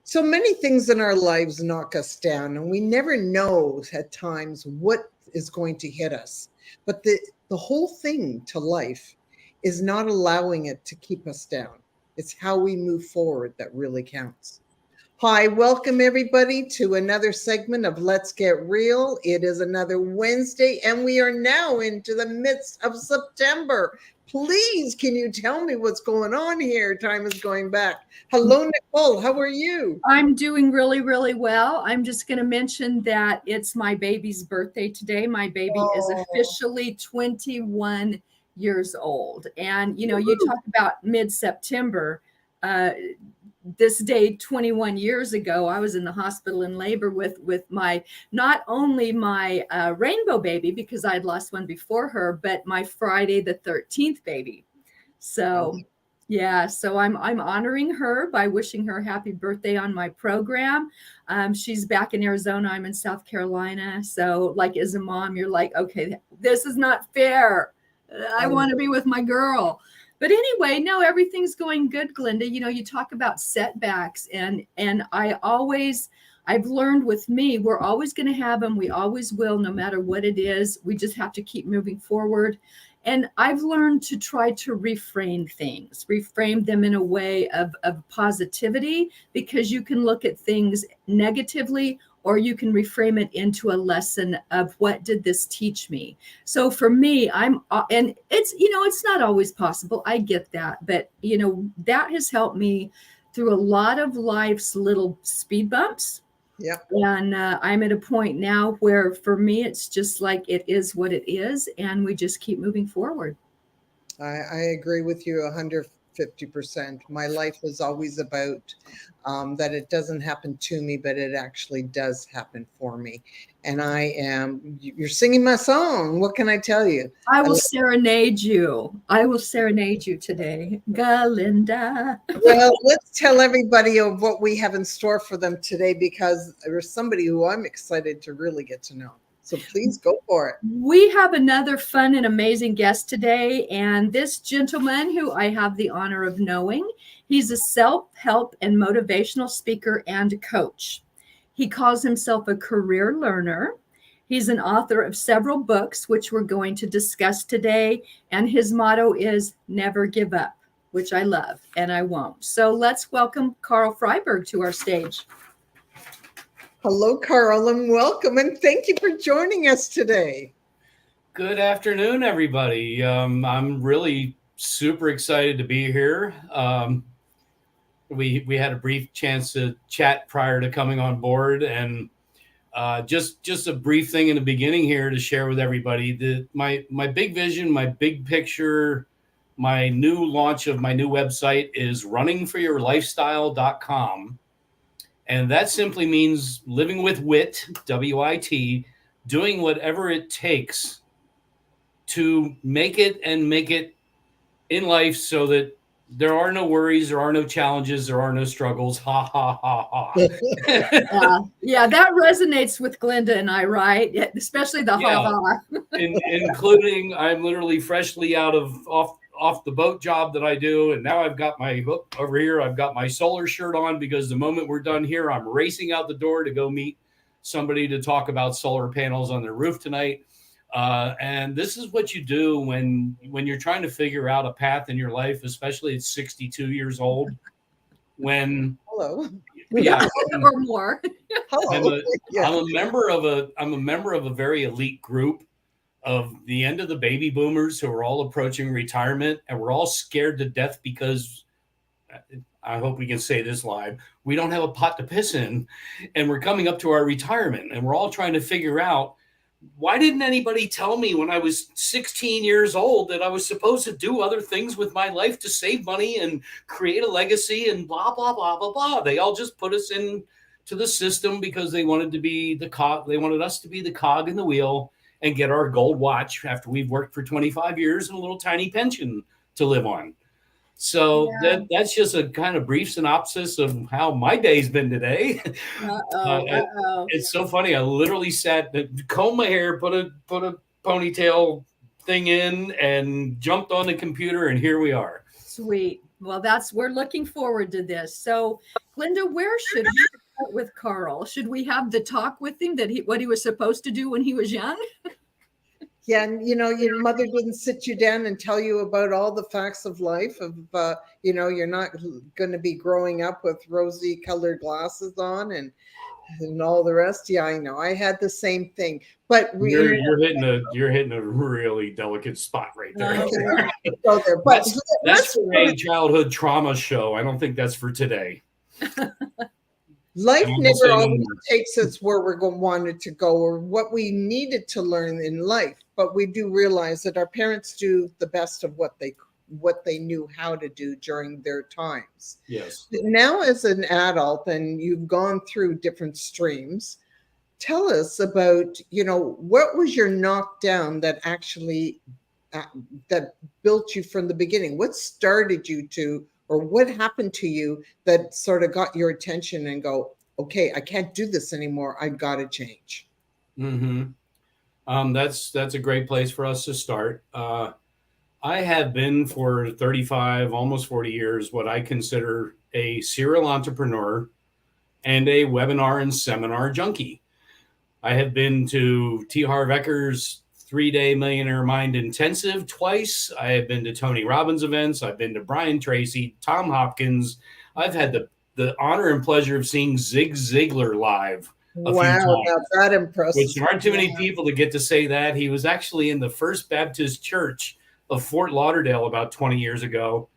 So many things in our lives knock us down, and we never know at times what is going to hit us. But the whole thing to life is not allowing it to keep us down. It's how we move forward that really counts. Hi, welcome everybody to another segment of Let's Get Real. It is another Wednesday, and we are now into the midst of September. Please, can you tell me what's going on here? Time is going back. Hello, Nicole. How are you? I'm doing really, really well. I'm just going to mention that it's my baby's birthday today. My baby is officially 21 years old. And, you know, you talk about mid-September. This day 21 years ago, I was in the hospital in labor with my, not only my rainbow baby, because I'd lost one before her, but my Friday the 13th baby. So yeah, so I'm honoring her by wishing her happy birthday on my program. She's back in Arizona. I'm in South Carolina. So like as a mom, you're like, okay, this is not fair. I want to be with my girl. But anyway, no, everything's going good, Glenda. You know, you talk about setbacks and I've learned with me, we're always going to have them. We always will, no matter what it is. We just have to keep moving forward. And I've learned to try to reframe things, reframe them in a way of positivity, because you can look at things negatively, or you can reframe it into a lesson of what did this teach me? So for me, and it's, you know, it's not always possible. I get that. But, you know, that has helped me through a lot of life's little speed bumps. Yeah. And I'm at a point now where for me, it's just like it is what it is. And we just keep moving forward. I agree with you 150%. My life is always about that it doesn't happen to me, but it actually does happen for me. And you're singing my song. What can I tell you? I will serenade you. I will serenade you today, Glenda. Well, let's tell everybody of what we have in store for them today, because there's somebody who I'm excited to really get to know. So please go for it. We have another fun and amazing guest today. And this gentleman who I have the honor of knowing, he's a self-help and motivational speaker and coach. He calls himself a career learner. He's an author of several books, which we're going to discuss today. And his motto is never give up, which I love, and I won't. So let's welcome Karl Fryburg to our stage. Hello, Karl, and welcome, and thank you for joining us today. Good afternoon, everybody. I'm really super excited to be here. We had a brief chance to chat prior to coming on board, and just a brief thing in the beginning here to share with everybody. My big vision, my big picture, my new launch of my new website is runningforyourlifestyle.com. And that simply means living with wit, W-I-T, doing whatever it takes to make it in life so that there are no worries, there are no challenges, there are no struggles. Ha, ha, ha, ha. Yeah, that resonates with Glenda and I, right? Especially the ha, ha. Including I'm literally freshly off the boat job that I do. And now I've got my hook over here. I've got my solar shirt on because the moment we're done here, I'm racing out the door to go meet somebody to talk about solar panels on their roof tonight. And this is what you do when you're trying to figure out a path in your life, especially at 62 years old. Hello. Yeah. Or more. Hello. I'm a member of a very elite group of the end of the baby boomers who are all approaching retirement, and we're all scared to death because I hope we can say this live. We don't have a pot to piss in, and we're coming up to our retirement, and we're all trying to figure out, why didn't anybody tell me when I was 16 years old that I was supposed to do other things with my life to save money and create a legacy and blah, blah, blah, blah, blah. They all just put us into the system because they wanted to be the cog. They wanted us to be the cog in the wheel and get our gold watch after we've worked for 25 years and a little tiny pension to live on. So that's just a kind of brief synopsis of how my day's been today. It's so funny. I literally combed my hair, put a ponytail thing in, and jumped on the computer, and here we are. Sweet. Well, we're looking forward to this. So, Glenda, where should we start with Karl? Should we have the talk with him what he was supposed to do when he was young? Yeah, and your mother didn't sit you down and tell you about all the facts of life. You're not going to be growing up with rosy colored glasses on and all the rest. Yeah, I know. I had the same thing, but you're hitting a really delicate spot right there. Go there. But that's for a childhood trauma show. I don't think that's for today. Life never always takes us where we're wanted to go or what we needed to learn in life, but we do realize that our parents do the best of what they knew how to do during their times. Yes. Now, as an adult, and you've gone through different streams, tell us about, what was your knockdown that actually that built you from the beginning? What started you to, or what happened to you that sort of got your attention and go, okay, I can't do this anymore. I've got to change. Mm-hmm. That's a great place for us to start. I have been for 35, almost 40 years, what I consider a serial entrepreneur and a webinar and seminar junkie. I have been to T. Harv Ekker's 3-day Millionaire Mind Intensive twice. I have been to Tony Robbins events. I've been to Brian Tracy, Tom Hopkins. I've had the honor and pleasure of seeing Zig Ziglar live. Wow, that impressive. Which aren't too many people to get to say that. He was actually in the First Baptist Church of Fort Lauderdale about 20 years ago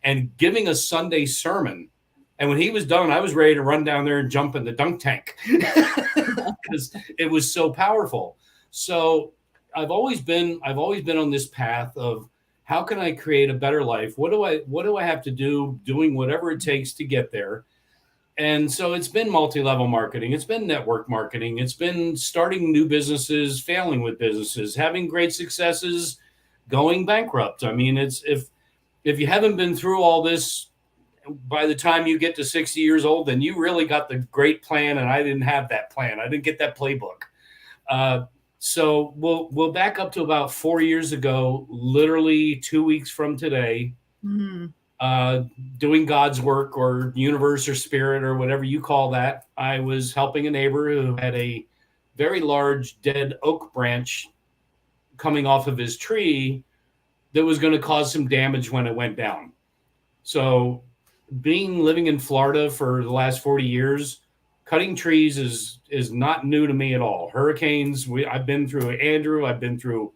and giving a Sunday sermon. And when he was done, I was ready to run down there and jump in the dunk tank because it was so powerful. So I've always been on this path of how can I create a better life? What do I have to do, doing whatever it takes to get there? And so it's been multi-level marketing. It's been network marketing. It's been starting new businesses, failing with businesses, having great successes, going bankrupt. I mean, it's if you haven't been through all this by the time you get to 60 years old, then you really got the great plan. And I didn't have that plan. I didn't get that playbook. So we'll back up to about 4 years ago, literally 2 weeks from today, doing God's work or universe or spirit or whatever you call that. I was helping a neighbor who had a very large dead oak branch coming off of his tree that was going to cause some damage when it went down. So living in Florida for the last 40 years, cutting trees is not new to me at all. Hurricanes, I've been through Andrew, I've been through,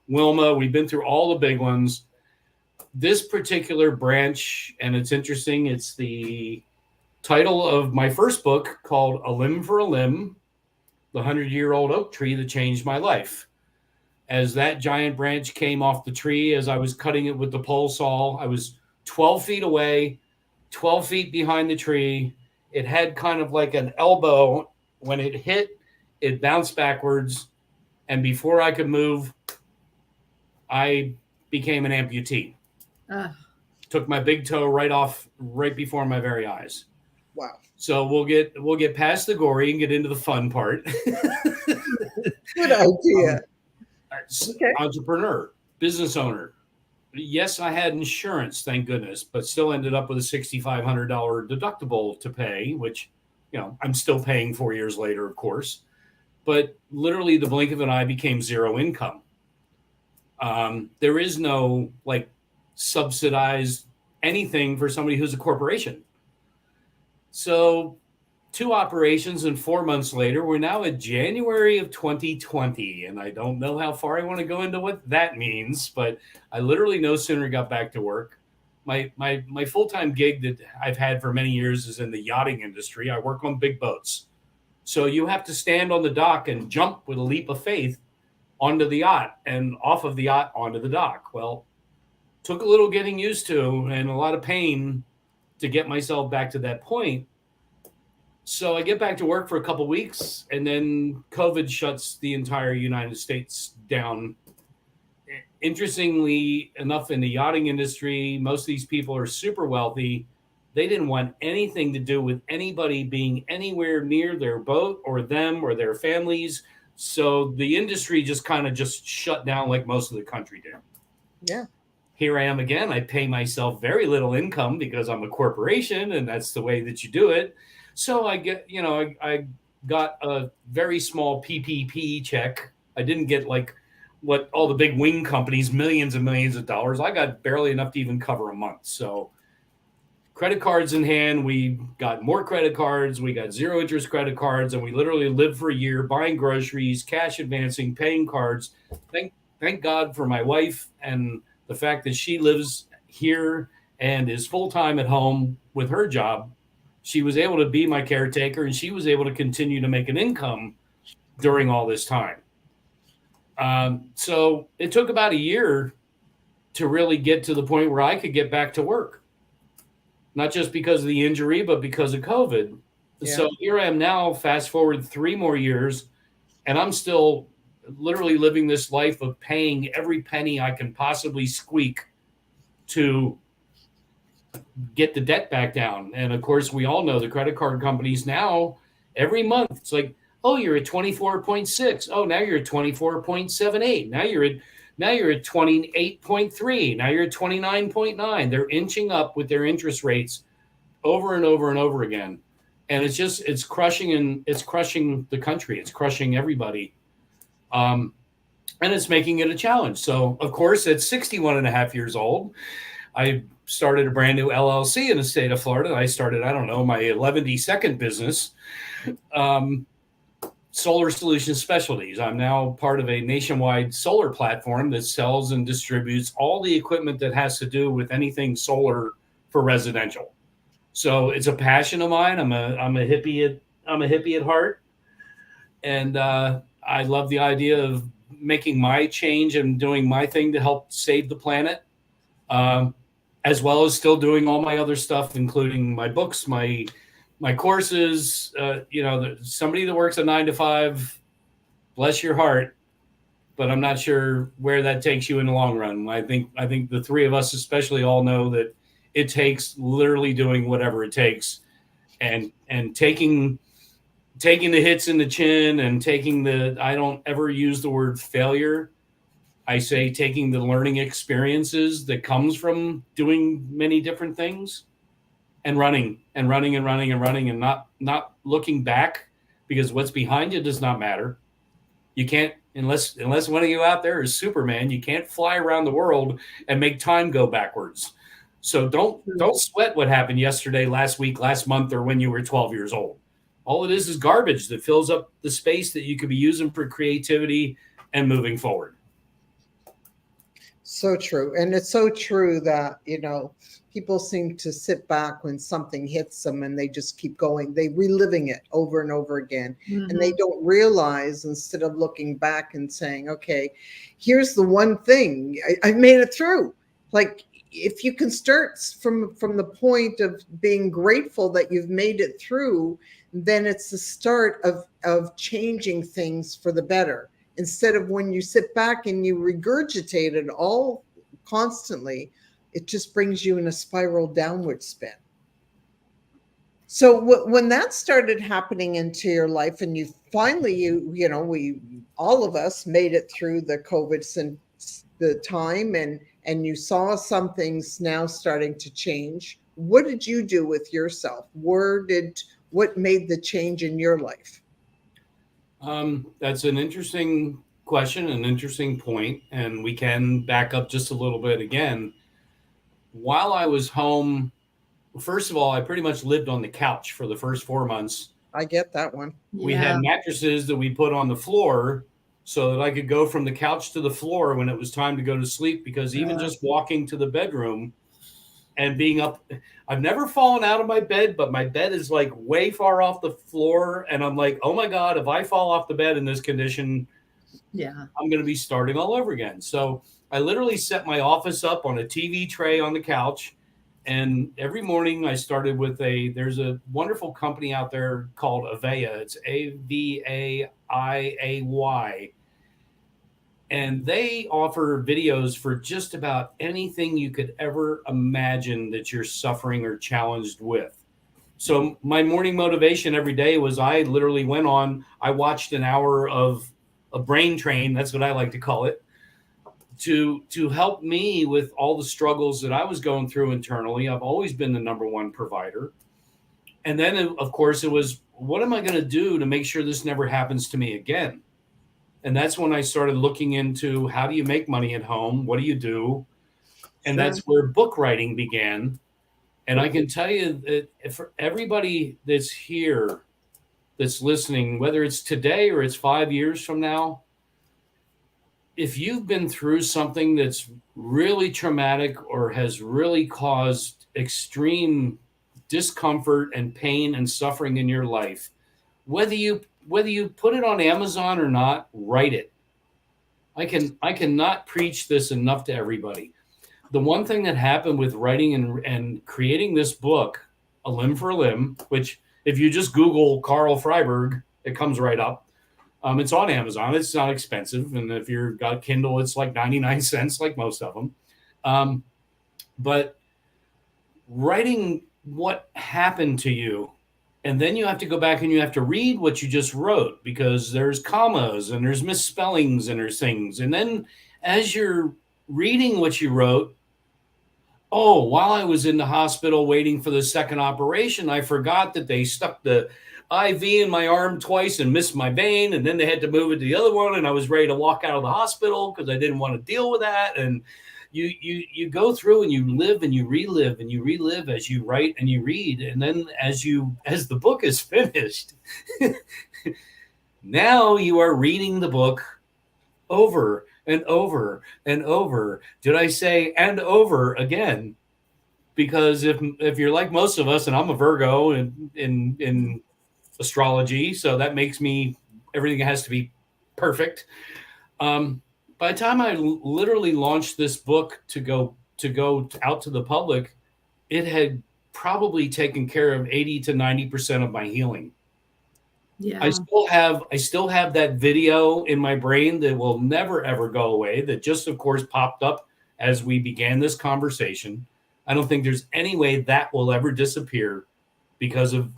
Wilma, we've been through all the big ones. This particular branch, and it's interesting, it's the title of my first book called A Limb for a Limb, the 100-year-old oak tree that changed my life. As that giant branch came off the tree, as I was cutting it with the pole saw, I was 12 feet away, 12 feet behind the tree. It had kind of like an elbow. When it hit, it bounced backwards. And before I could move, I became an amputee. Took my big toe right off right before my very eyes. Wow. So we'll get past the gory and get into the fun part. Good idea. Okay. Entrepreneur, business owner. Yes, I had insurance, thank goodness, but still ended up with a $6,500 deductible to pay, which, I'm still paying 4 years later, of course. But literally the blink of an eye became zero income. There is no subsidized anything for somebody who's a corporation. So 2 operations and 4 months later, we're now at January of 2020. And I don't know how far I want to go into what that means, but I literally no sooner got back to work. My full-time gig that I've had for many years is in the yachting industry. I work on big boats. So you have to stand on the dock and jump with a leap of faith onto the yacht and off of the yacht onto the dock. Well, took a little getting used to and a lot of pain to get myself back to that point. So I get back to work for a couple of weeks, and then COVID shuts the entire United States down. Interestingly enough, in the yachting industry, most of these people are super wealthy. They didn't want anything to do with anybody being anywhere near their boat or them or their families. So the industry just kind of shut down like most of the country did. Yeah. here I am again. I pay myself very little income because I'm a corporation and that's the way that you do it. So I get, I got a very small PPP check. I didn't get like what all the big wing companies, millions and millions of dollars. I got barely enough to even cover a month. So credit cards in hand, we got more credit cards, we got zero interest credit cards, and we literally lived for a year buying groceries, cash advancing, paying cards. Thank God for my wife and the fact that she lives here and is full-time at home with her job. She was able to be my caretaker and she was able to continue to make an income during all this time. So it took about a year to really get to the point where I could get back to work. Not just because of the injury, but because of COVID. Yeah. So here I am now, fast forward 3 more years, and I'm still literally living this life of paying every penny I can possibly squeak to get the debt back down. And of course, we all know the credit card companies now, every month, it's like, oh, you're at 24.6. Oh, now you're at 24.78. Now you're at 28.3. Now you're at 29.9. They're inching up with their interest rates over and over and over again. And it's crushing the country. It's crushing everybody. And it's making it a challenge. So of course, at 61 and a half years old, I started a brand new LLC in the state of Florida. I started, my 11th business. Solar Solution Specialties. I'm now part of a nationwide solar platform that sells and distributes all the equipment that has to do with anything solar for residential. So it's a passion of mine. I'm a hippie at heart, and I love the idea of making my change and doing my thing to help save the planet, as well as still doing all my other stuff, including my books, my courses. Somebody that works a 9 to 5, bless your heart, but I'm not sure where that takes you in the long run. I think the three of us especially all know that it takes literally doing whatever it takes and taking the hits in the chin and I don't ever use the word failure. I say taking the learning experiences that comes from doing many different things and running and not looking back, because what's behind you does not matter. You can't, unless one of you out there is Superman, you can't fly around the world and make time go backwards. So don't sweat what happened yesterday, last week, last month, or when you were 12 years old. All it is garbage that fills up the space that you could be using for creativity and moving forward. So true. And it's so true that, people seem to sit back when something hits them and they just keep going. They reliving it over and over again. Mm-hmm. And they don't realize, instead of looking back and saying, okay, here's the one thing I made it through. Like, if you can start from the point of being grateful that you've made it through, then it's the start of changing things for the better. Instead of when you sit back and you regurgitate it all constantly, it just brings you in a spiral downward spin. So when that started happening into your life, and you finally, we all of us made it through the COVID since the time, and you saw some things now starting to change. What did you do with yourself? What made the change in your life? That's an interesting question, an interesting point, and we can back up just a little bit again. While I was home, first of all, I pretty much lived on the couch for the first 4 months. I get that one. We had mattresses that we put on the floor so that I could go from the couch to the floor when it was time to go to sleep, because even just walking to the bedroom and being up, I've never fallen out of my bed, but my bed is like way far off the floor. And I'm like, oh my God, if I fall off the bed in this condition, I'm going to be starting all over again. So I literally set my office up on a TV tray on the couch. And every morning I started with there's a wonderful company out there called Avaya. It's Avaiay. And they offer videos for just about anything you could ever imagine that you're suffering or challenged with. So my morning motivation every day was, I literally I watched an hour of a brain train. That's what I like to call it. to help me with all the struggles that I was going through internally. I've always been the number one provider. And then, of course, it was, what am I going to do to make sure this never happens to me again? And that's when I started looking into, how do you make money at home? What do you do? And that's where book writing began. And I can tell you that for everybody that's here, that's listening, whether it's today or it's 5 years from now, if you've been through something that's really traumatic or has really caused extreme discomfort and pain and suffering in your life, whether you put it on Amazon or not, write it. I cannot preach this enough to everybody. The one thing that happened with writing and creating this book, A Limb for a Limb, which if you just Google Karl Fryburg, it comes right up. It's on Amazon. It's not expensive. And if you've got Kindle, it's like 99 cents, like most of them. But writing what happened to you, and then you have to go back and you have to read what you just wrote, because there's commas and there's misspellings and there's things. And then as you're reading what you wrote, oh, while I was in the hospital waiting for the second operation, I forgot that they stuck the IV in my arm twice and missed my vein. And then they had to move it to the other one. And I was ready to walk out of the hospital because I didn't want to deal with that. And you go through and you live and you relive as you write and you read. And then as the book is finished, now you are reading the book over and over and over. Did I say and over again? Because if you're like most of us, and I'm a Virgo in astrology, so that makes me, everything has to be perfect. By the time I literally launched this book to go out to the public, it had probably taken care of 80 to 90% of my healing. Yeah. I still have that video in my brain that will never, ever go away, that just, of course, popped up as we began this conversation. I don't think there's any way that will ever disappear, because of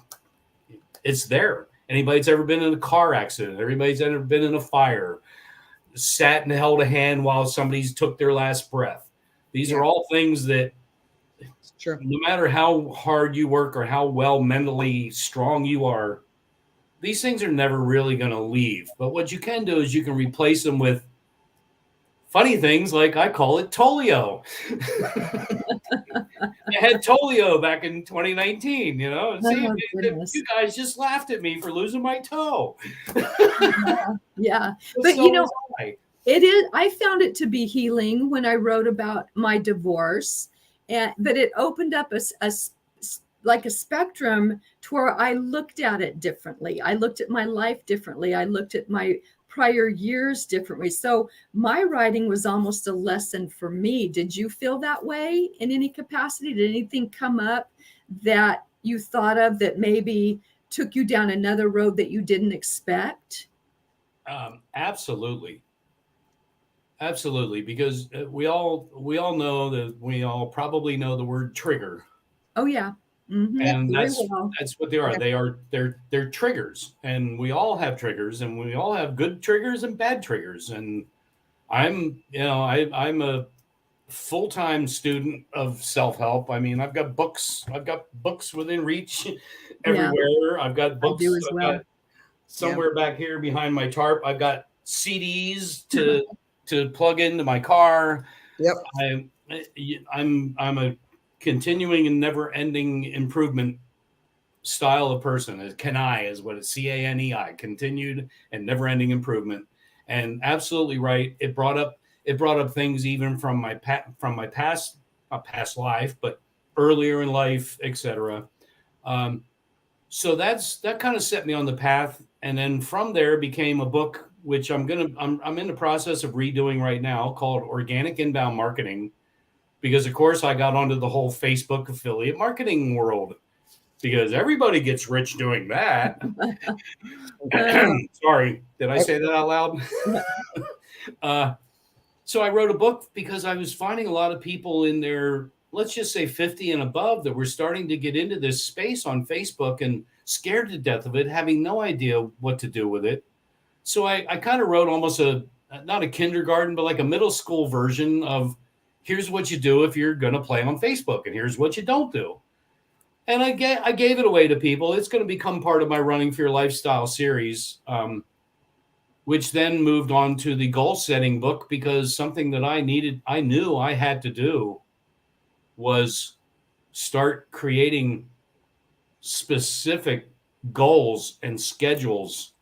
it's there. Anybody that's ever been in a car accident, everybody's ever been in a fire, sat and held a hand while somebody's took their last breath. These are all things that, no matter how hard you work or how well mentally strong you are, these things are never really going to leave. But what you can do is you can replace them with funny things, like I call it Tolio. I had Tolio back in 2019, And you guys just laughed at me for losing my toe. Yeah. But so it is. I found it to be healing when I wrote about my divorce, but it opened up a spectrum to where I looked at it differently. I looked at my life differently. I looked at my prior years differently. So my writing was almost a lesson for me. Did you feel that way in any capacity? Did anything come up that you thought of that maybe took you down another road that you didn't expect? Absolutely. Because we all know that we all probably know the word trigger. Oh yeah. Mm-hmm. And that's what they are. Yeah. They're triggers, and we all have triggers, and we all have good triggers and bad triggers. And I'm a full-time student of self-help. I mean, I've got books within reach everywhere. Yeah. I've got books. I've got somewhere back here behind my tarp, I've got CDs to plug into my car. Yep. I'm a continuing and never-ending improvement style of person. CANI is what it's, CANEI, continued and never-ending improvement. And absolutely right. It brought up things even from my past, not past life, but earlier in life, etc. So that kind of set me on the path, and then from there became a book which I'm in the process of redoing right now, called Organic Inbound Marketing. Because, of course, I got onto the whole Facebook affiliate marketing world, because everybody gets rich doing that. Sorry, did I say that out loud? So I wrote a book because I was finding a lot of people in their, let's just say 50 and above, that were starting to get into this space on Facebook and scared to death of it, having no idea what to do with it. So I kind of wrote almost not a kindergarten, but like a middle school version of here's what you do if you're going to play on Facebook, and here's what you don't do. And I gave it away to people. It's going to become part of my Running for Your Lifestyle series, which then moved on to the goal setting book, because something that I knew I had to do was start creating specific goals and schedules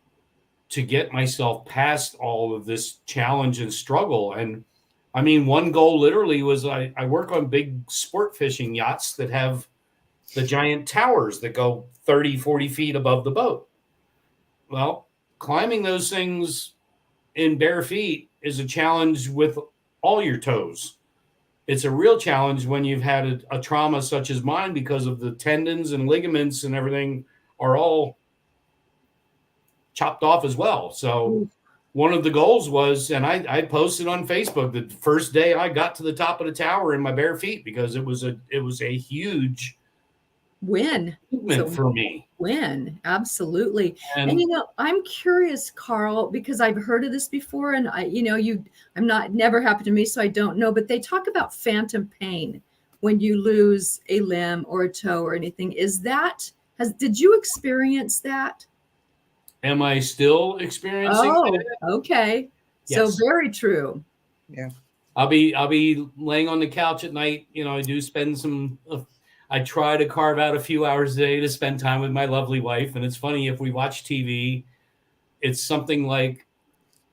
to get myself past all of this challenge and struggle. And I mean, one goal literally was I work on big sport fishing yachts that have the giant towers that go 30, 40 feet above the boat. Well, climbing those things in bare feet is a challenge with all your toes. It's a real challenge when you've had a trauma such as mine, because of the tendons and ligaments and everything are all chopped off as well. So one of the goals was, and I posted on Facebook the first day I got to the top of the tower in my bare feet, because it was a huge win for me. Win, absolutely. And you know, I'm curious, Karl, because I've heard of this before, and never happened to me, so I don't know, but they talk about phantom pain when you lose a limb or a toe or anything. Did you experience that? Am I still experiencing it? Okay. Yes. So very true. Yeah. I'll be laying on the couch at night. You know, I do spend I try to carve out a few hours a day to spend time with my lovely wife. And it's funny, if we watch TV, it's something like,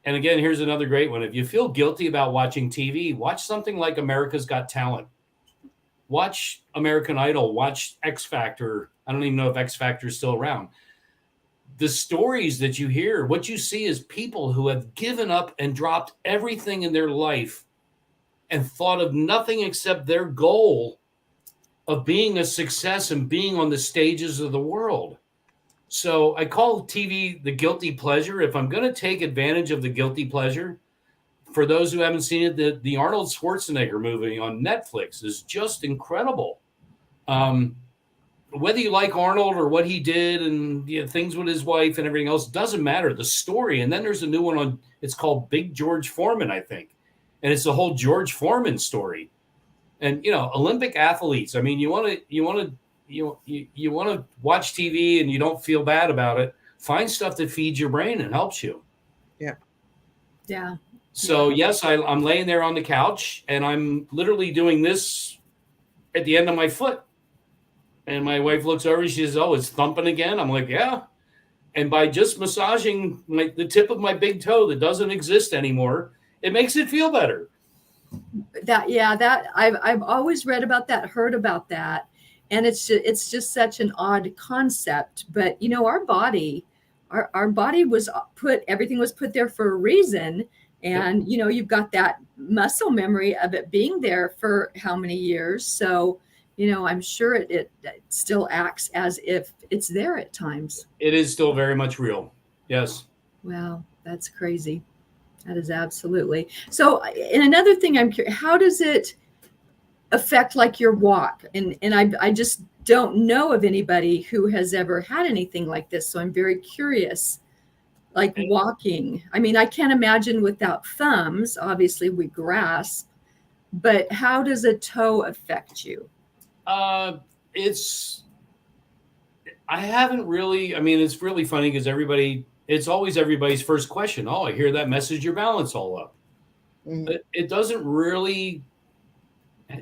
and again, here's another great one. If you feel guilty about watching TV, watch something like America's Got Talent. Watch American Idol. Watch X Factor. I don't even know if X Factor is still around. The stories that you hear, what you see is people who have given up and dropped everything in their life and thought of nothing except their goal of being a success and being on the stages of the world. So I call TV the guilty pleasure. If I'm going to take advantage of the guilty pleasure, for those who haven't seen it, the Arnold Schwarzenegger movie on Netflix is just incredible. Whether you like Arnold or what he did and things with his wife and everything else, doesn't matter. The story. And then there's a new one it's called Big George Foreman, I think. And it's the whole George Foreman story. And, Olympic athletes, I mean, you want to watch TV and you don't feel bad about it. Find stuff that feeds your brain and helps you. Yeah. Yeah. So yes, I'm laying there on the couch and I'm literally doing this at the end of my foot. And my wife looks over and she says, "Oh, it's thumping again." I'm like, "Yeah." And by just massaging the tip of my big toe that doesn't exist anymore, it makes it feel better. I've always read about that, heard about that. And it's just such an odd concept. But, our body was everything was put there for a reason. And, you've got that muscle memory of it being there for how many years. So, I'm sure it still acts as if it's there at times. It is still very much real. Yes. Wow. That's crazy. That is absolutely. So, and another thing I'm curious, how does it affect like your walk? And I just don't know of anybody who has ever had anything like this. So I'm very curious, like walking. I mean, I can't imagine without thumbs, obviously we grasp, but how does a toe affect you? It's really funny because it's always everybody's first question. "Oh, I hear that messes your balance all up." But it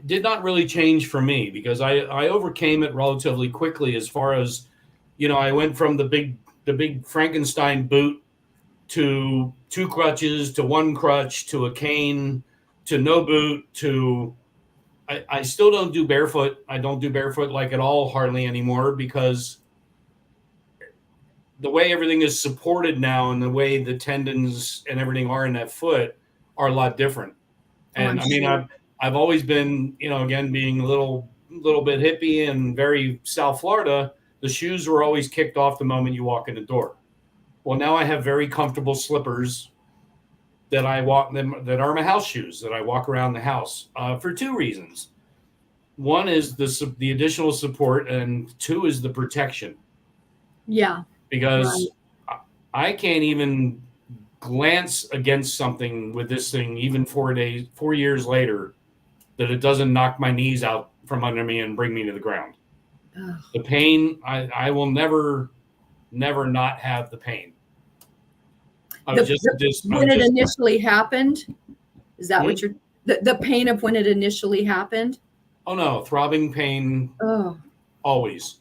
did not really change for me, because I overcame it relatively quickly. As far as, I went from the big Frankenstein boot to 2 crutches to 1 crutch to a cane to no boot to I still don't do barefoot. I don't do barefoot like at all hardly anymore, because the way everything is supported now and the way the tendons and everything are in that foot are a lot different. And I've always been, again, being a little bit hippie and very South Florida, the shoes were always kicked off the moment you walk in the door. Well, now I have very comfortable slippers that that are my house shoes that I walk around the house for 2 reasons. One is the additional support, and 2 is the protection. Yeah. Because I can't even glance against something with this thing, even 4 years later, that it doesn't knock my knees out from under me and bring me to the ground. Ugh. The pain, I will never not have the pain. When it initially happened, is that what you're, the pain of when it initially happened? Oh no, throbbing pain. Oh, always.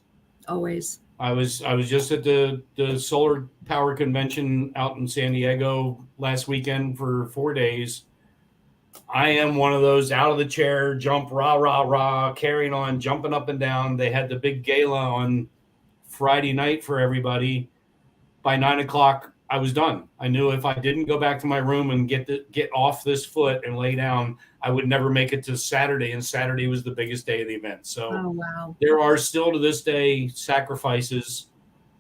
I was just at the solar power convention out in San Diego last weekend for 4 days. I am one of those out of the chair, jump, rah, rah, rah, carrying on, jumping up and down. They had the big gala on Friday night for everybody. By 9 o'clock, I was done. I knew if I didn't go back to my room and get off this foot and lay down, I would never make it to Saturday. And Saturday was the biggest day of the event. So there are still to this day sacrifices.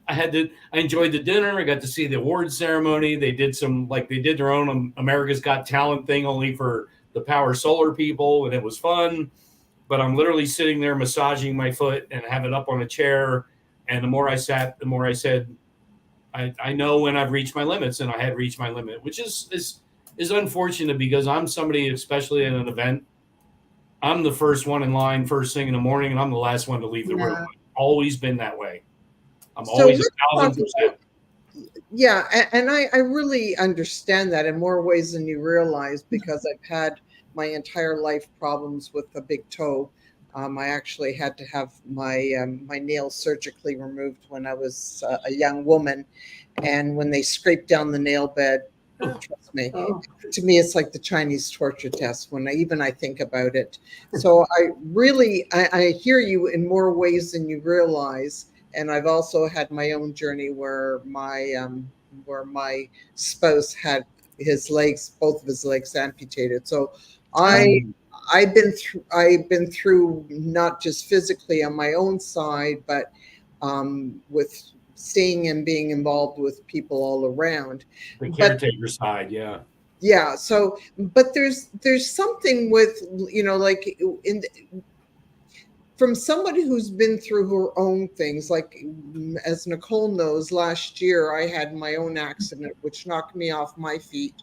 I enjoyed the dinner. I got to see the award ceremony. They did their own America's Got Talent thing only for the Power Solar people, and it was fun. But I'm literally sitting there massaging my foot and have it up on a chair. And the more I sat, the more I said, I know when I've reached my limits, and I had reached my limit, which is unfortunate because I'm somebody, especially at an event, I'm the first one in line first thing in the morning, and I'm the last one to leave the room. I've always been that way. I'm always 1,000%. Yeah, and I really understand that in more ways than you realize, because I've had my entire life problems with the big toe. I actually had to have my nail surgically removed when I was a young woman, and when they scraped down the nail bed, trust me, to me it's like the Chinese torture test when I think about it. So I hear you in more ways than you realize. And I've also had my own journey where my spouse had both of his legs amputated. So I've been through not just physically on my own side, but with seeing and being involved with people all around. The caretaker side, yeah. Yeah. So, but there's something with, like from somebody who's been through her own things, like as Nicole knows, last year I had my own accident, which knocked me off my feet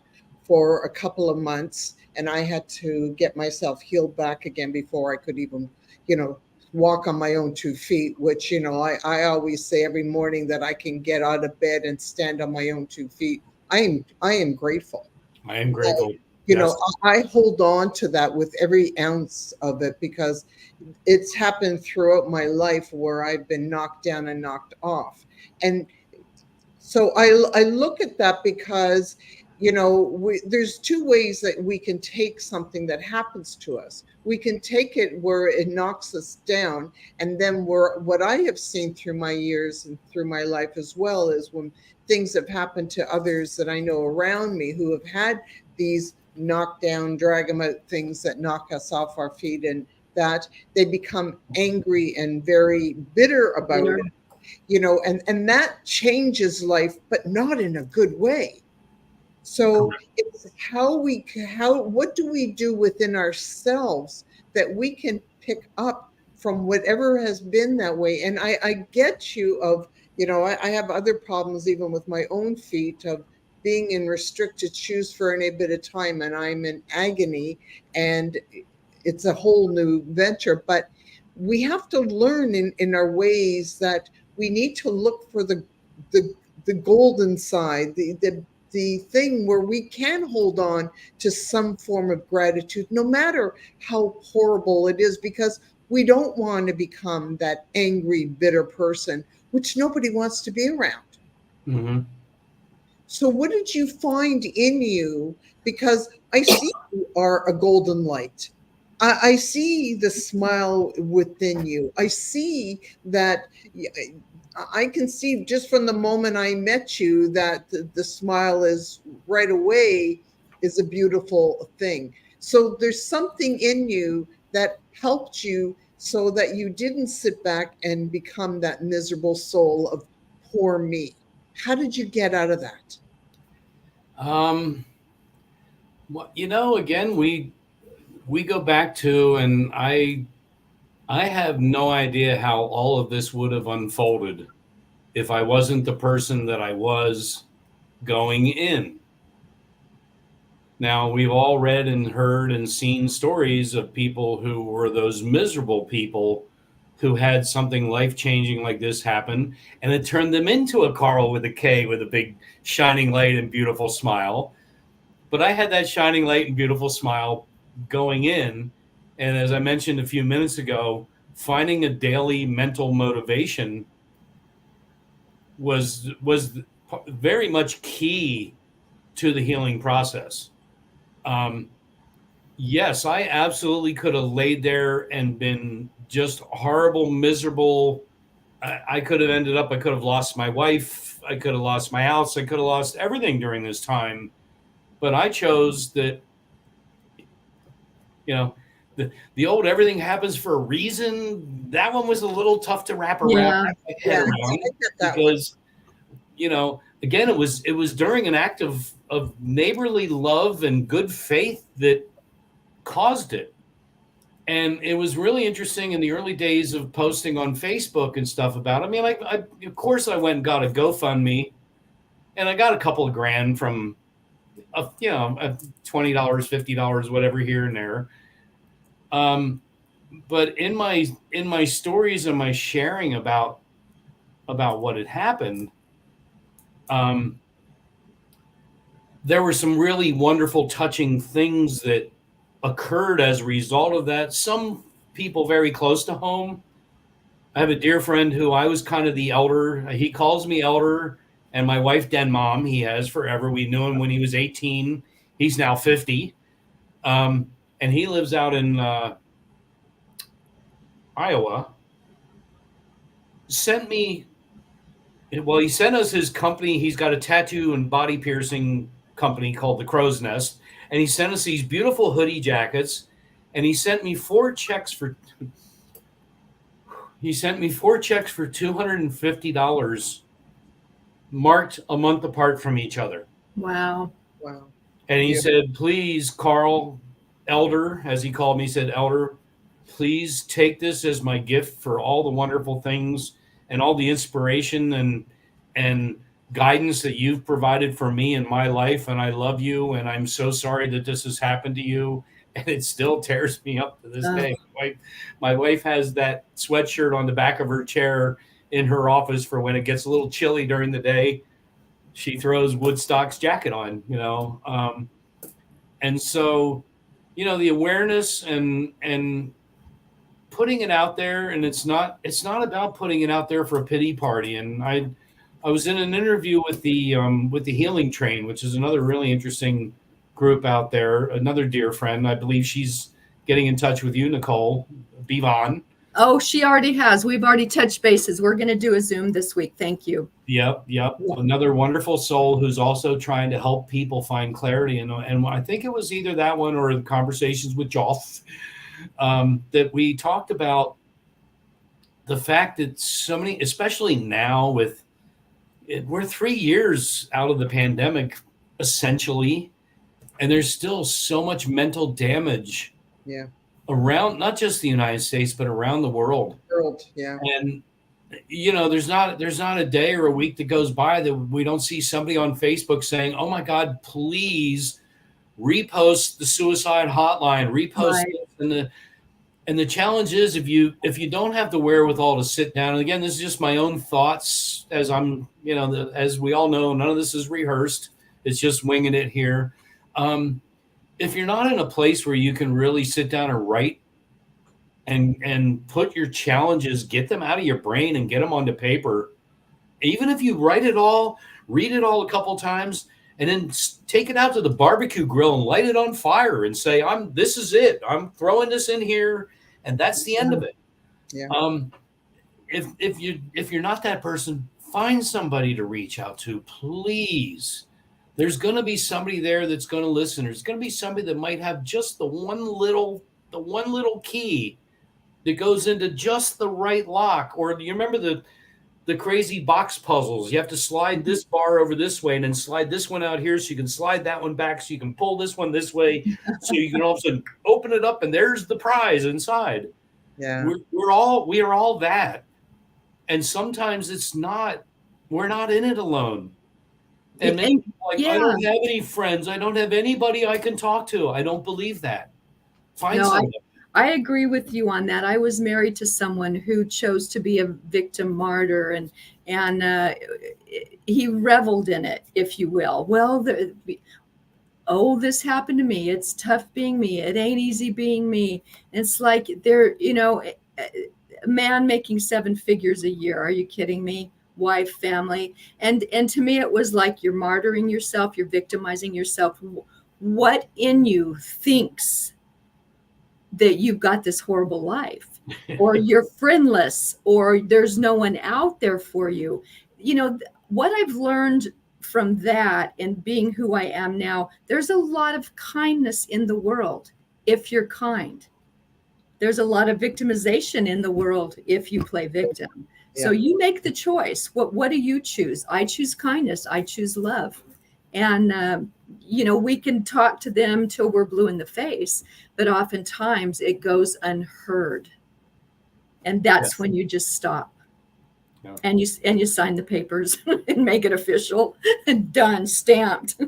for a couple of months. And I had to get myself healed back again before I could even, walk on my own 2 feet, which, I always say every morning that I can get out of bed and stand on my own 2 feet. I am grateful. I am grateful. I hold on to that with every ounce of it, because it's happened throughout my life where I've been knocked down and knocked off. And so I look at that because, there's 2 ways that we can take something that happens to us. We can take it where it knocks us down. And then what I have seen through my years and through my life as well is when things have happened to others that I know around me who have had these knockdown, drag them out things that knock us off our feet, and that they become angry and very bitter about it, and that changes life, but not in a good way. So it's what do we do within ourselves that we can pick up from whatever has been that way? And I get you of, I have other problems even with my own feet of being in restricted shoes for any bit of time, and I'm in agony, and it's a whole new venture. But we have to learn in our ways that we need to look for the golden side, the thing where we can hold on to some form of gratitude, no matter how horrible it is, because we don't want to become that angry, bitter person, which nobody wants to be around. Mm-hmm. So what did you find in you? Because I see you are a golden light. I see the smile within you. I see that. I can see just from the moment I met you that the smile is right away is a beautiful thing. So there's something in you that helped you so that you didn't sit back and become that miserable soul of poor me. How did you get out of that? Well, again, we go back to, and I have no idea how all of this would have unfolded if I wasn't the person that I was going in. Now, we've all read and heard and seen stories of people who were those miserable people who had something life-changing like this happen, and it turned them into a Karl with a K with a big shining light and beautiful smile. But I had that shining light and beautiful smile going in. And as I mentioned a few minutes ago, finding a daily mental motivation was very much key to the healing process. Yes, I absolutely could have laid there and been just horrible, miserable. I could have ended up, I could have lost my wife. I could have lost my house. I could have lost everything during this time. But I chose that, you know, the old everything happens for a reason. That one was a little tough to wrap around my head around because, again, it was during an act of neighborly love and good faith that caused it. And it was really interesting in the early days of posting on Facebook and stuff about it. I mean, of course, I went and got a GoFundMe, and I got a couple of grand from, $20, $50, whatever here and there. But in my stories and my sharing about what had happened, there were some really wonderful, touching things that occurred as a result of that. Some people very close to home. I have a dear friend who I was kind of the elder. He calls me elder, and my wife Den Mom. He has forever. We knew him when he was 18. He's now 50. And he lives out in Iowa. He sent us his company. He's got a tattoo and body piercing company called the Crow's Nest. And he sent us these beautiful hoodie jackets. And he sent me 4 checks for $250 marked a month apart from each other. Wow. And he said, please, Karl, elder, as he called me, said, elder, please take this as my gift for all the wonderful things and all the inspiration and guidance that you've provided for me in my life. And I love you. And I'm so sorry that this has happened to you. And it still tears me up to this day. My wife has that sweatshirt on the back of her chair in her office for when it gets a little chilly during the day. She throws Woodstock's jacket on, and so, the awareness and putting it out there, and it's not about putting it out there for a pity party. And I was in an interview with the Healing Train, which is another really interesting group out there. Another dear friend, I believe she's getting in touch with you, Nicole Bivon. Oh, she already has. We've already touched bases. We're going to do a Zoom this week. Thank you. Yep. Another wonderful soul who's also trying to help people find clarity. And I think it was either that one or the conversations with Joff that we talked about the fact that so many, especially now we're 3 years out of the pandemic, essentially, and there's still so much mental damage around not just the United States, but around the world. And there's not a day or a week that goes by that we don't see somebody on Facebook saying, oh my God, please repost the suicide hotline, repost this. And the challenge is if you don't have the wherewithal to sit down, and again, this is just my own thoughts as I'm, as we all know, none of this is rehearsed. It's just winging it here. If you're not in a place where you can really sit down and write and put your challenges, get them out of your brain and get them onto paper, even if you write it all, read it all a couple times, and then take it out to the barbecue grill and light it on fire and say, this is it. I'm throwing this in here, and that's the end of it. If you're not that person, find somebody to reach out to, please. There's going to be somebody there that's going to listen. There's going to be somebody that might have just the one little key that goes into just the right lock. Or you remember the crazy box puzzles? You have to slide this bar over this way and then slide this one out here so you can slide that one back so you can pull this one this way so you can all of a sudden open it up and there's the prize inside. Yeah. We are all that. And sometimes we're not in it alone. And many people are like, I Yeah. don't have any friends. I don't have anybody I can talk to. I don't believe that. Find No, somebody. I agree with you on that. I was married to someone who chose to be a victim martyr, and he reveled in it, if you will. Well, oh, this happened to me. It's tough being me. It ain't easy being me. It's like a man making 7 figures a year. Are you kidding me? Wife, family. And to me, it was like you're martyring yourself. You're victimizing yourself. What in you thinks that you've got this horrible life, or you're friendless, or there's no one out there for you? What I've learned from that and being who I am now, there's a lot of kindness in the world if you're kind. There's a lot of victimization in the world if you play victim. So you make the choice. What do you choose? I choose kindness. I choose love. And we can talk to them till we're blue in the face, but oftentimes it goes unheard. And that's when you just stop. Yeah. And you sign the papers and make it official and done, stamped.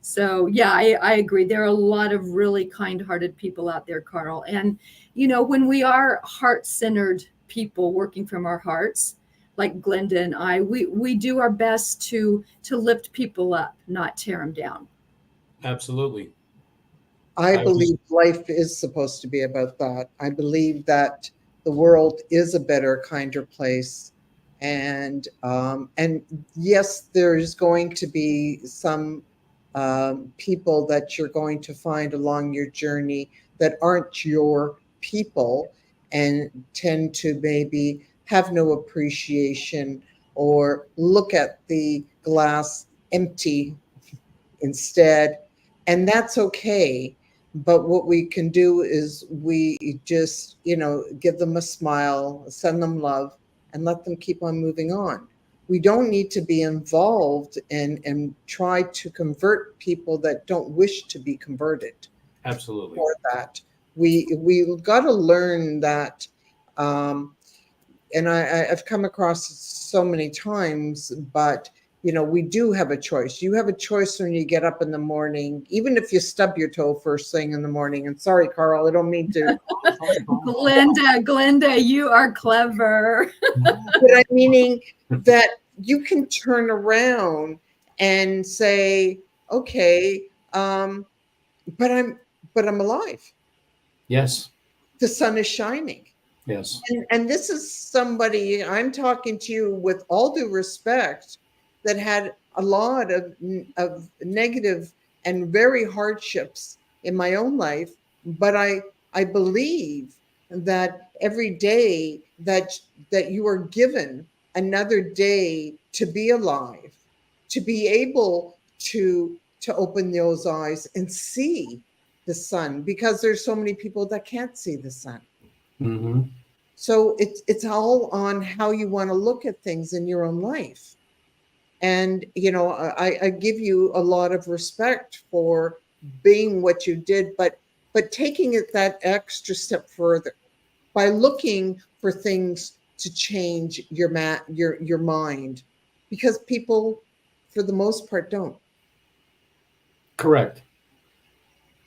So yeah, I agree. There are a lot of really kind-hearted people out there, Karl. And when we are heart-centered people working from our hearts, like Glenda and I, we do our best to lift people up, not tear them down. Absolutely. I believe life is supposed to be about that. I believe that the world is a better, kinder place. And yes, there's going to be some people that you're going to find along your journey that aren't your people and tend to maybe have no appreciation or look at the glass empty instead. And that's okay. But what we can do is we just, give them a smile, send them love, and let them keep on moving on. We don't need to be involved and try to convert people that don't wish to be converted. Absolutely. For that, we've got to learn that. And I've come across so many times, but we do have a choice. You have a choice when you get up in the morning, even if you stub your toe first thing in the morning. And sorry, Karl, I don't mean to. Glenda, you are clever. But I'm meaning that you can turn around and say, okay, but I'm alive. Yes. The sun is shining. Yes. And this is somebody, I'm talking to you with all due respect, that had a lot of negative and very hardships in my own life. But I believe that every day that you are given another day to be alive, to be able to open those eyes and see the sun, because there's so many people that can't see the sun. Mm-hmm. So it's all on how you want to look at things in your own life. And, I give you a lot of respect for being what you did, but taking it that extra step further by looking for things to change your mind, because people, for the most part, don't. Correct.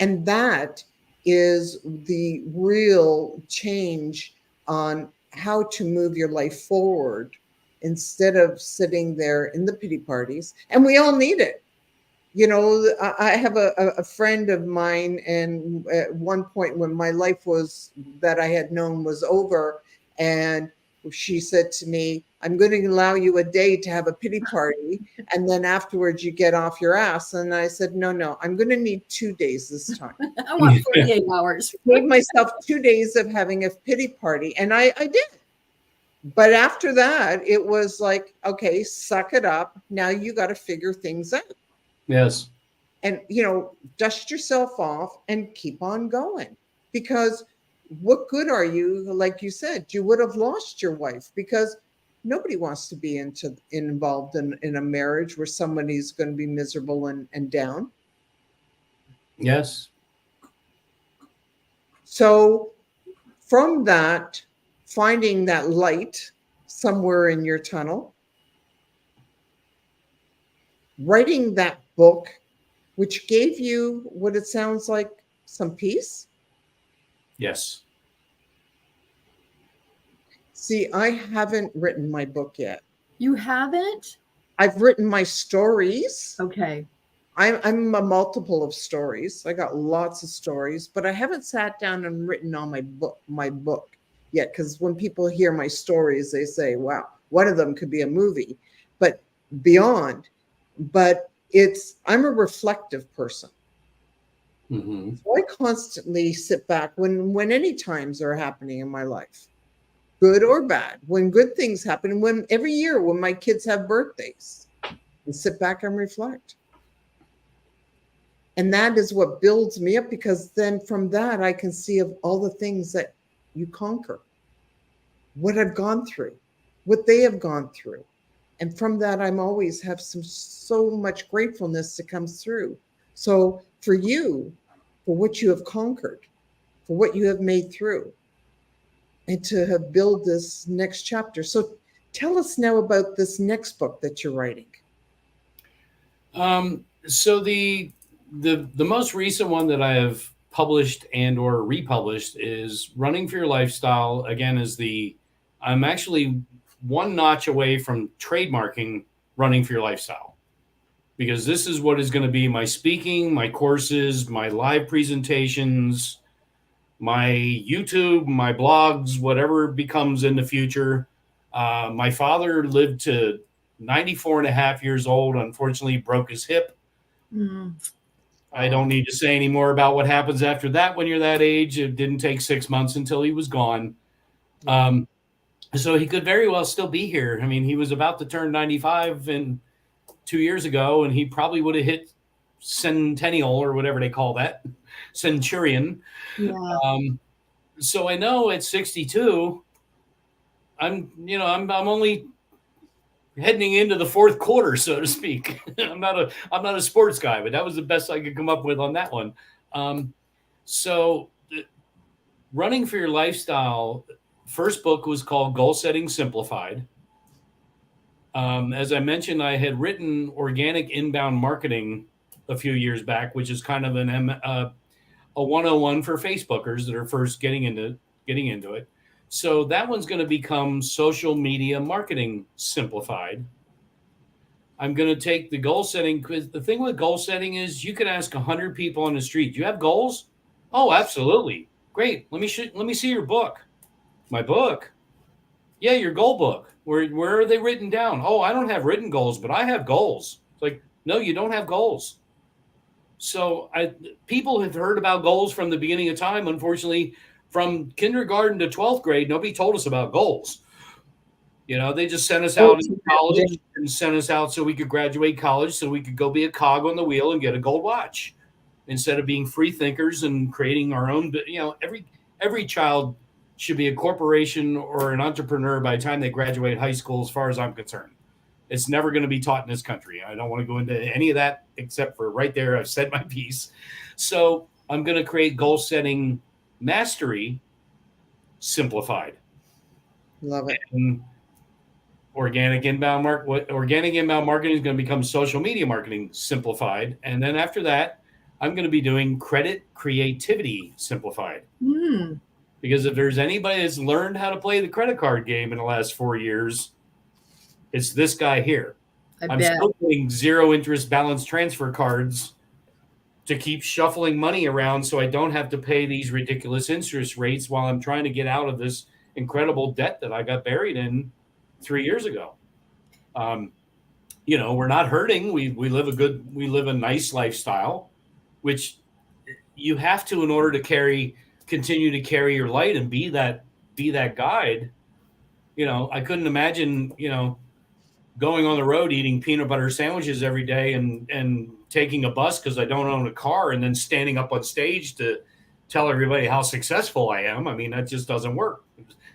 And that is the real change on how to move your life forward, instead of sitting there in the pity parties. And we all need it. I have a friend of mine, and at one point when my life that I had known was over, and she said to me, I'm going to allow you a day to have a pity party, and then afterwards you get off your ass. And I said, no, I'm going to need 2 days this time. I want 48 hours. I gave myself 2 days of having a pity party, and I did. But after that, it was like, okay, suck it up. Now you got to figure things out. Yes. And, dust yourself off and keep on going. Because what good are you? Like you said, you would have lost your wife, because nobody wants to be involved in a marriage where somebody's going to be miserable and down. Yes. So from that, finding that light somewhere in your tunnel, writing that book, which gave you what it sounds like, some peace? Yes. See, I haven't written my book yet. You haven't? I've written my stories. Okay. I'm a multiple of stories. I got lots of stories, but I haven't sat down and written on my book yet. Because when people hear my stories, they say, wow, one of them could be a movie, but beyond. But I'm a reflective person. Mm-hmm. So I constantly sit back when any times are happening in my life, good or bad, when good things happen, when every year when my kids have birthdays, and sit back and reflect. And that is what builds me up, because then from that, I can see of all the things that you conquer, what I've gone through, what they have gone through. And from that, I'm always have so much gratefulness that comes through. So for you, for what you have conquered, for what you have made through, and to have built this next chapter. So tell us now about this next book that you're writing. So the most recent one that I have published and or republished is Running for Your Lifestyle. Again, I'm actually one notch away from trademarking Running for Your Lifestyle, because this is what is going to be my speaking, my courses, my live presentations, my YouTube, my blogs, whatever becomes in the future. My father lived to 94 and a half years old. Unfortunately, broke his hip. Mm. I don't need to say any more about what happens after that when you're that age. It didn't take 6 months until he was gone. So he could very well still be here. I mean, he was about to turn 95 2 years ago, and he probably would have hit centennial or whatever they call that, centurion. Yeah. So I know at 62, I'm only heading into the fourth quarter, so to speak. I'm not a sports guy, but that was the best I could come up with on that one. So Running for Your Lifestyle, first book was called Goal Setting Simplified. As I mentioned, I had written Organic Inbound Marketing a few years back, which is kind of a 101 for Facebookers that are first getting into it. So that one's going to become Social Media Marketing Simplified. I'm going to take the goal setting, because the thing with goal setting is you can ask 100 people on the street, do you have goals? Oh, absolutely. Great. Let me see your book. My book? Yeah, your goal book. Where are they written down? Oh, I don't have written goals, but I have goals. It's like, no, you don't have goals. So people have heard about goals from the beginning of time. Unfortunately, from kindergarten to 12th grade, nobody told us about goals. They just sent us out in college and sent us out so we could graduate college, so we could go be a cog on the wheel and get a gold watch, instead of being free thinkers and creating our own. Every child should be a corporation or an entrepreneur by the time they graduate high school, as far as I'm concerned. It's never going to be taught in this country. I don't want to go into any of that, except for right there, I've said my piece. So I'm going to create Goal Setting Mastery Simplified. Love it. And Organic Inbound Marketing is going to become Social Media Marketing Simplified. And then after that, I'm going to be doing Credit Creativity Simplified. Mm. Because if there's anybody that's learned how to play the credit card game in the last 4 years, it's this guy here. I'm still getting zero interest balance transfer cards to keep shuffling money around, so I don't have to pay these ridiculous interest rates while I'm trying to get out of this incredible debt that I got buried in 3 years ago. We're not hurting. We live a nice lifestyle, which you have to in order to continue to carry your light and be that guide. I couldn't imagine, going on the road eating peanut butter sandwiches every day and taking a bus because I don't own a car, and then standing up on stage to tell everybody how successful I am. I mean, that just doesn't work,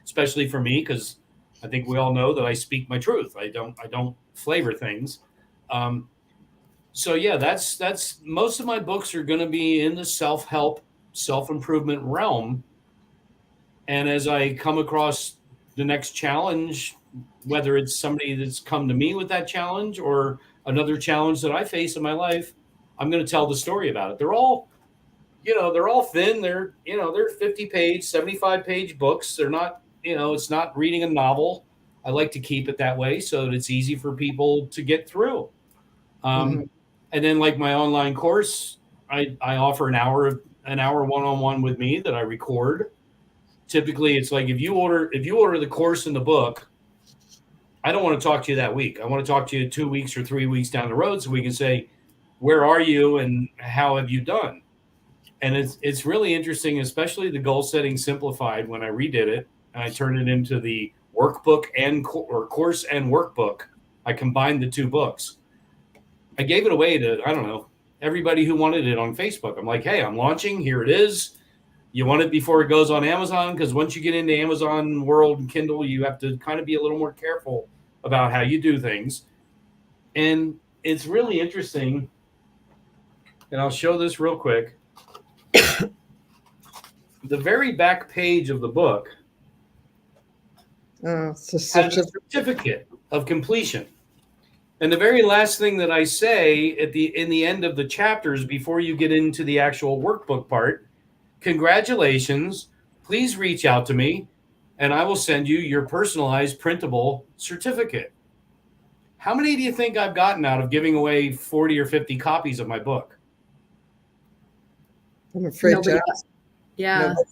especially for me, because I think we all know that I speak my truth. I don't flavor things. So yeah, that's most of my books are going to be in the self-help, self-improvement realm. And as I come across the next challenge, whether it's somebody that's come to me with that challenge or another challenge that I face in my life, I'm going to tell the story about it. They're all thin. They're 50-page, 75-page books. They're not, it's not reading a novel. I like to keep it that way so that it's easy for people to get through. And then like my online course, I offer an hour one-on-one with me that I record. Typically it's like, if you order the course and the book, I don't want to talk to you that week. I want to talk to you 2 weeks or 3 weeks down the road so we can say, where are you and how have you done? And it's really interesting, especially the goal setting simplified. When I redid it and I turned it into the workbook or course and workbook, I combined the two books. I gave it away to, I don't know, everybody who wanted it on Facebook. I'm like, hey, I'm launching. Here it is. You want it before it goes on Amazon, because once you get into Amazon World and Kindle, you have to kind of be a little more careful about how you do things. And it's really interesting. And I'll show this real quick. The very back page of the book has a certificate of completion. And the very last thing that I say in the end of the chapters before you get into the actual workbook part, congratulations, please reach out to me and I will send you your personalized printable certificate. How many do you think I've gotten out of giving away 40 or 50 copies of my book? I'm afraid to ask. Yeah. Nobody.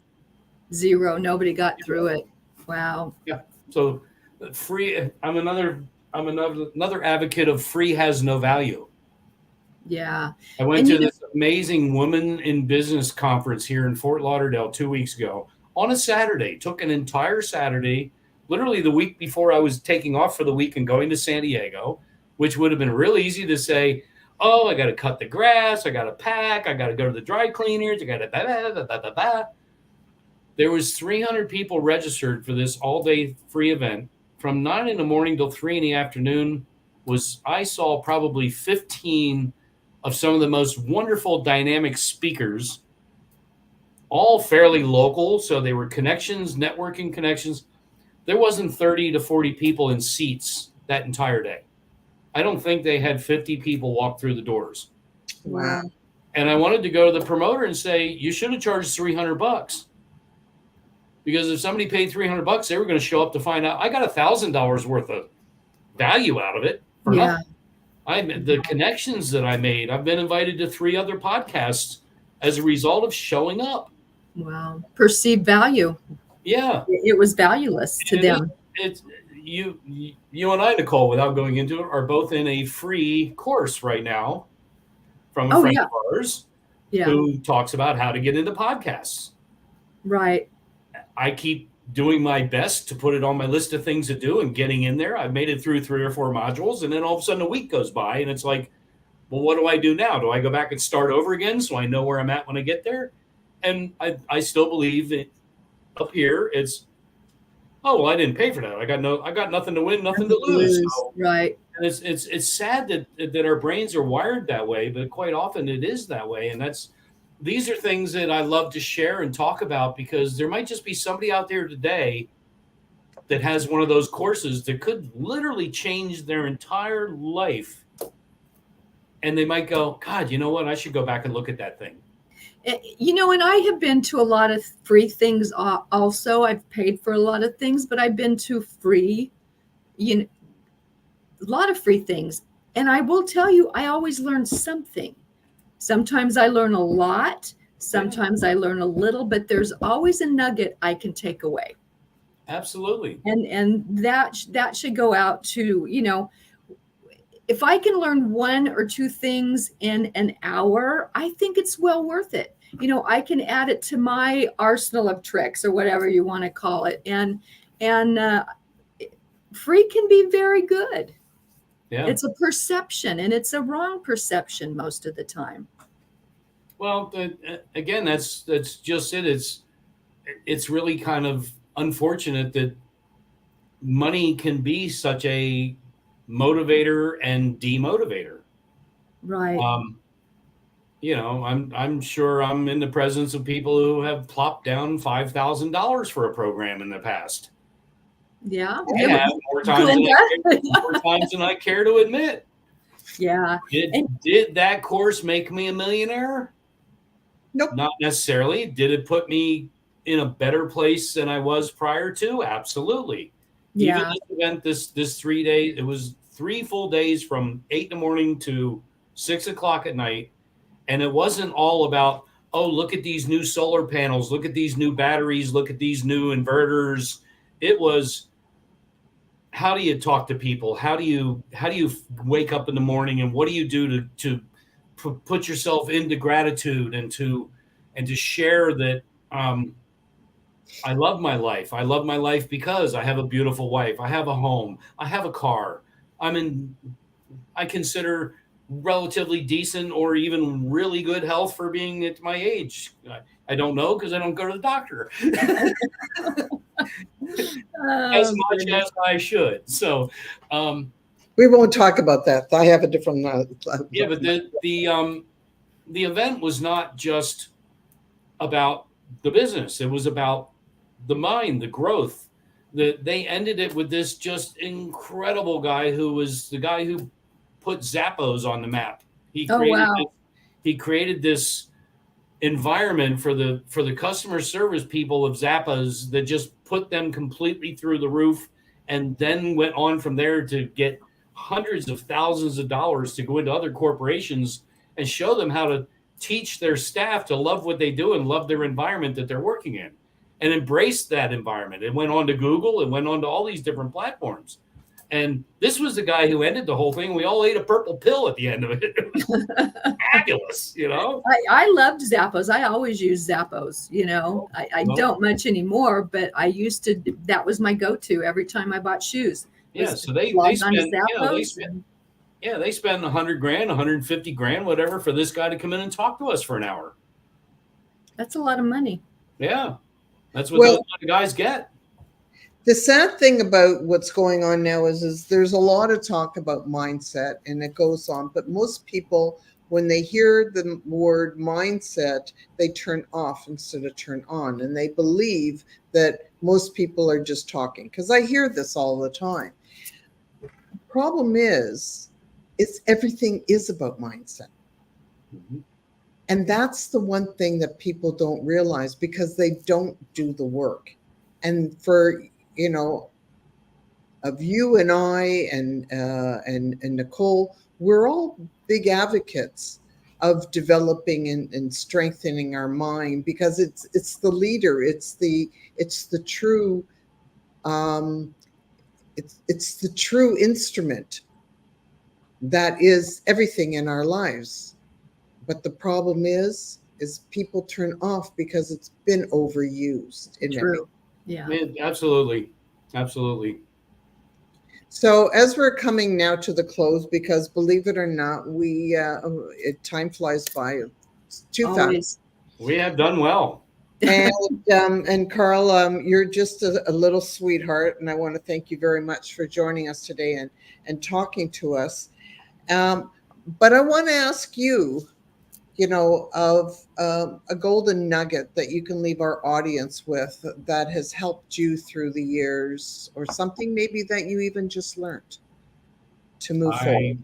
Zero. Nobody got through it. Wow. Yeah. So free. I'm another advocate of free has no value. Yeah. I went to this amazing Women in Business conference here in Fort Lauderdale 2 weeks ago on a Saturday. Took an entire Saturday, literally the week before I was taking off for the week and going to San Diego, which would have been real easy to say, oh, I got to cut the grass, I got to pack, I got to go to the dry cleaners, I got to blah. There was 300 people registered for this all-day free event. From 9 in the morning till 3 in the afternoon I saw probably 15 of some of the most wonderful dynamic speakers, all fairly local. So they were connections, networking connections. There wasn't 30 to 40 people in seats that entire day. I don't think they had 50 people walk through the doors. Wow. And I wanted to go to the promoter and say, you should have charged $300. Because if somebody paid $300, they were going to show up to find out I got $1,000 worth of value out of it for nothing. The connections that I made, I've been invited to 3 other podcasts as a result of showing up. Wow. Perceived value. Yeah. It was valueless to them. You and I, Nicole, without going into it, are both in a free course right now from a friend of ours who talks about how to get into podcasts. Right. I keep doing my best to put it on my list of things to do and getting in there. I've made it through 3 or 4 modules, and then all of a sudden a week goes by and it's like, well, what do I do now? Do I go back and start over again so I know where I'm at when I get there? And I still believe that up here it's, oh, well, I didn't pay for that. I got nothing to win, nothing to lose. So, right. And it's sad that our brains are wired that way, but quite often it is that way. And these are things that I love to share and talk about, because there might just be somebody out there today that has one of those courses that could literally change their entire life. And they might go, God, you know what? I should go back and look at that thing. And I have been to a lot of free things also. I've paid for a lot of things, but I've been to free, a lot of free things. And I will tell you, I always learn something. Sometimes I learn a lot. Sometimes I learn a little, but there's always a nugget I can take away. Absolutely. And that should go out to, if I can learn 1 or 2 things in an hour, I think it's well worth it. I can add it to my arsenal of tricks or whatever you want to call it. And free can be very good. Yeah. It's a perception, and it's a wrong perception most of the time. Well, again, that's just it. It's really kind of unfortunate that money can be such a motivator and demotivator. Right. I'm sure I'm in the presence of people who have plopped down $5,000 for a program in the past. Yeah. I have more times, Glenda. more times than I care to admit. Yeah. Did that course make me a millionaire? Nope. Not necessarily. Did it put me in a better place than I was prior to? Absolutely. Even Yeah. this event, this 3 days, it was 3 full days from 8 in the morning to 6 o'clock at night. And it wasn't all about, oh, look at these new solar panels, look at these new batteries, look at these new inverters. It was, how do you talk to people? How do you wake up in the morning, and what do you do to put yourself into gratitude and to share that I love my life. I love my life because I have a beautiful wife. I have a home. I have a car. I consider relatively decent or even really good health for being at my age. I don't know because I don't go to the doctor as much as I should. So, we won't talk about that. I have a different. yeah, but the event was not just about the business. It was about the mind, the growth. They ended it with this just incredible guy who was the guy who put Zappos on the map. He created this environment for the customer service people of Zappos that just put them completely through the roof, and then went on from there to get hundreds of thousands of dollars to go into other corporations and show them how to teach their staff to love what they do and love their environment that they're working in and embrace that environment. It went on to Google, it went on to all these different platforms. And this was the guy who ended the whole thing. We all ate a purple pill at the end of it. It was fabulous, you know? I loved Zappos. I always use Zappos, you know. I don't much anymore, but I used to, that was my go-to every time I bought shoes. Yeah, so they spend, they spend $100 grand, 150 grand, whatever, for this guy to come in and talk to us for an hour. That's a lot of money. Yeah, that's what those kind of guys get. The sad thing about what's going on now is there's a lot of talk about mindset, and it goes on. But most people, when they hear the word mindset, they turn off instead of turn on. And they believe that most people are just talking, because I hear this all the time. The problem is everything is about mindset. Mm-hmm. And that's the one thing that people don't realize, because they don't do the work. And for, you know, of you and I and Nicole, we're all big advocates of developing and strengthening our mind, because it's the leader, it's the true it's the true instrument that is everything in our lives. But the problem is people turn off because it's been overused in everything. Yeah, absolutely. So as we're coming now to the close, because believe it or not, time flies by. It's too fast. We have done well. And Karl, you're just a little sweetheart, and I want to thank you very much for joining us today and talking to us. But I want to ask you, you know, of a golden nugget that you can leave our audience with that has helped you through the years, or something maybe that you even just learned to move forward.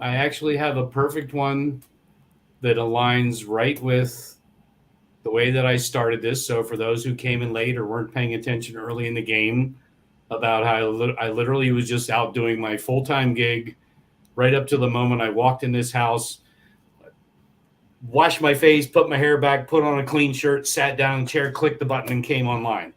I actually have a perfect one that aligns right with the way that I started this. So for those who came in late or weren't paying attention early in the game, about how I literally was just out doing my full-time gig right up to the moment I walked in this house, washed my face, put my hair back, put on a clean shirt, sat down in a chair, clicked the button, and came online.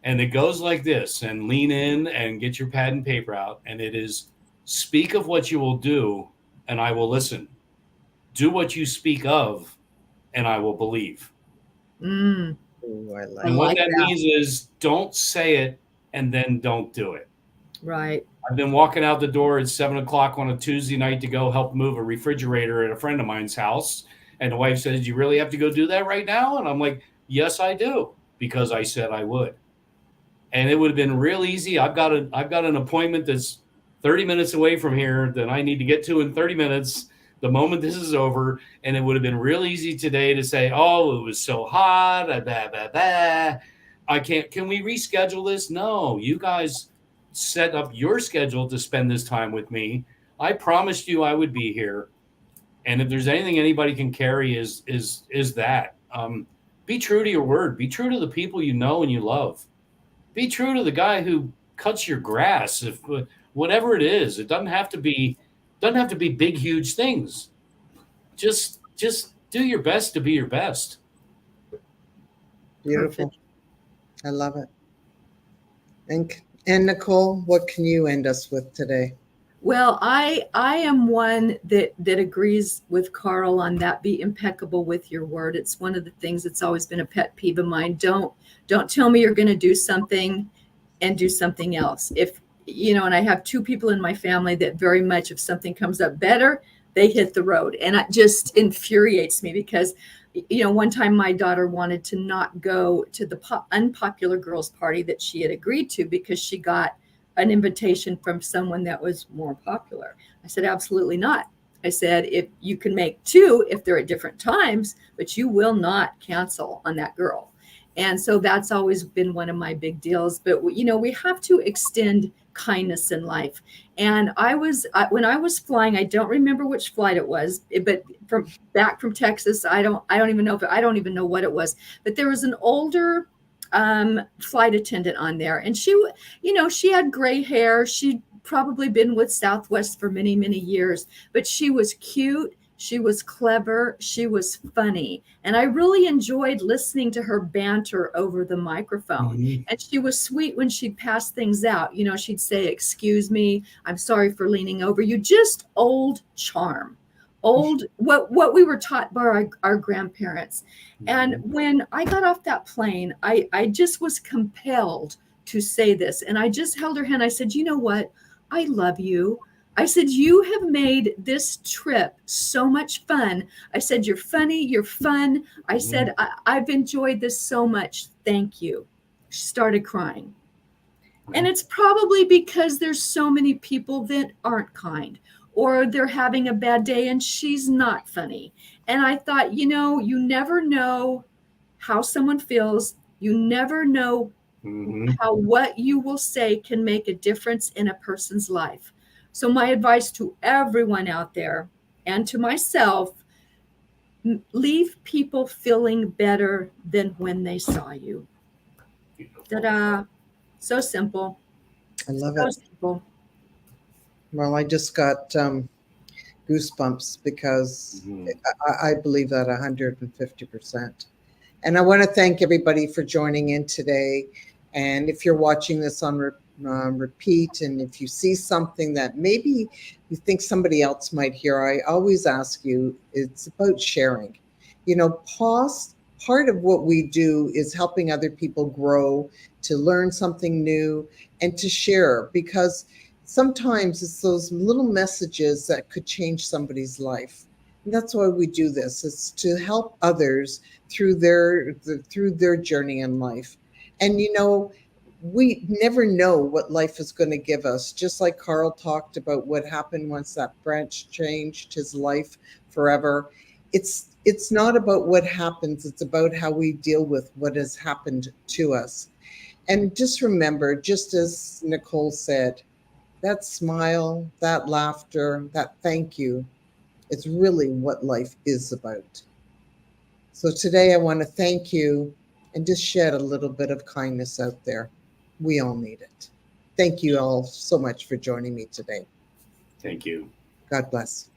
And it goes like this, and lean in and get your pad and paper out. And it is, speak of what you will do, and I will listen. Do what you speak of, and I will believe. Ooh, and what that means is, don't say it and then don't do it. Right. I've been walking out the door at 7 o'clock on a Tuesday night to go help move a refrigerator at a friend of mine's house. And the wife says, you really have to go do that right now? And I'm like, yes, I do, because I said I would. And it would have been real easy. I've got an appointment that's 30 minutes away from here that I need to get to in 30 minutes the moment this is over. And it would have been real easy today to say, oh, it was so hot, blah, blah, blah. I can't, can we reschedule this? No, you guys set up your schedule to spend this time with me. I promised you I would be here. And if there's anything anybody can carry is that. Be true to your word. Be true to the people you know and you love. Be true to the guy who cuts your grass. If whatever it is, it doesn't have to be big, huge things. Just do your best to be your best. Beautiful. Perfect. I love it. And Nicole, what can you end us with today? Well, I am one that agrees with Karl on that. Be impeccable with your word. It's one of the things that's always been a pet peeve of mine. Don't tell me you're going to do something and do something else. If and I have two people in my family that very much, if something comes up better, they hit the road, and it just infuriates me because one time my daughter wanted to not go to the unpopular girls party that she had agreed to because she got an invitation from someone that was more popular. I said, absolutely not. I said, if you can make two, if they're at different times, but you will not cancel on that girl. And so that's always been one of my big deals. But, we have to extend kindness in life. And when I was flying, I don't remember which flight it was, but back from Texas, I don't even know what it was, but there was an older flight attendant on there, and she had gray hair. She'd probably been with Southwest for many, many years, but she was cute. She was clever. She was funny. And I really enjoyed listening to her banter over the microphone. Mm-hmm. And she was sweet when she'd pass things out. She'd say, excuse me, I'm sorry for leaning over you. Just old charm. Old, what we were taught by our grandparents. And when I got off that plane, I just was compelled to say this. And I just held her hand. I said, you know what? I love you. I said, you have made this trip so much fun. I said, you're funny, you're fun. I said, I've enjoyed this so much. Thank you. She started crying. And it's probably because there's so many people that aren't kind, or they're having a bad day and she's not funny. And I thought, you never know how someone feels. You never know how what you will say can make a difference in a person's life. So my advice to everyone out there and to myself, leave people feeling better than when they saw you. Ta-da. So simple. I love So it. simple. Well, I just got goosebumps because I believe that 150%. And I want to thank everybody for joining in today. And if you're watching this on repeat, and if you see something that maybe you think somebody else might hear, I always ask you, it's about sharing. Part of what we do is helping other people grow, to learn something new, and to share, because sometimes it's those little messages that could change somebody's life. And that's why we do this. It's to help others through their journey in life. And we never know what life is going to give us. Just like Karl talked about what happened once that branch changed his life forever. It's not about what happens. It's about how we deal with what has happened to us. And just remember, just as Nicole said, that smile, that laughter, that thank you, it's really what life is about. So today I want to thank you and just shed a little bit of kindness out there. We all need it. Thank you all so much for joining me today. Thank you. God bless.